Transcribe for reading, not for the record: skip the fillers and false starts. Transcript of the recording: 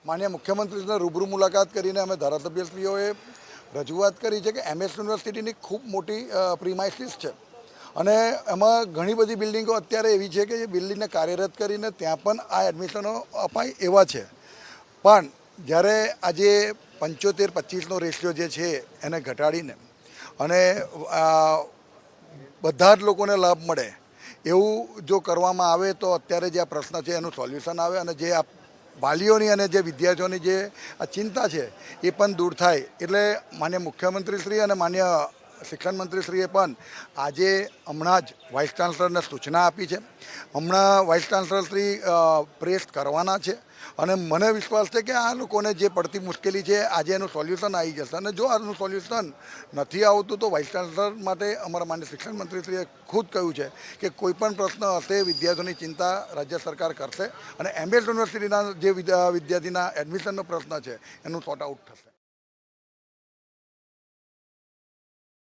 માન્ય મુખ્યમંત્રીને રૂબરૂ મુલાકાત કરીને અમે ધારાસભ્યશ્રીઓએ રજૂઆત કરી છે કે એમએસ યુનિવર્સિટીની ખૂબ મોટી પ્રીમાઇસીસ છે અને એમાં ઘણી બધી બિલ્ડિંગો અત્યારે એવી છે કે જે બિલ્ડિંગને કાર્યરત કરીને ત્યાં પણ આ એડમિશનો અપાય એવા છે. પણ જ્યારે આજે 75-25નો રેશિયો જે છે એને ઘટાડીને અને બધા જ લોકોને લાભ મળે એવું જો કરવામાં આવે તો અત્યારે જે આ પ્રશ્ન છે એનું સોલ્યુશન આવે અને જે આ વાલીઓની અને જે વિદ્યાર્થીઓની જે આ ચિંતા છે એ પણ દૂર થાય. એટલે માન્ય મુખ્યમંત્રીશ્રી અને માન્ય શિક્ષણ મંત્રીશ્રીએ પણ આજે હમણાં જ વાઇસ ચાન્સલરને સૂચના આપી છે. હમણાં વાઇસ ચાન્સલરશ્રી પ્રેસ કરવાના છે અને મને વિશ્વાસ છે કે આ લોકોને જે પડતી મુશ્કેલી છે આજે એનું સોલ્યુશન આવી જશે અને જો આનું સોલ્યુશન નથી આવતું તો વાઇસ ચાન્સલર માટે અમારા માન્ય શિક્ષણ મંત્રીશ્રીએ ખુદ કહ્યું છે કે કોઈ પણ પ્રશ્ન હશે વિદ્યાર્થીઓની ચિંતા રાજ્ય સરકાર કરશે અને એમએસ યુનિવર્સિટીના જે વિદ્યાર્થીના એડમિશનનો પ્રશ્ન છે એનું સોર્ટ આઉટ થશે.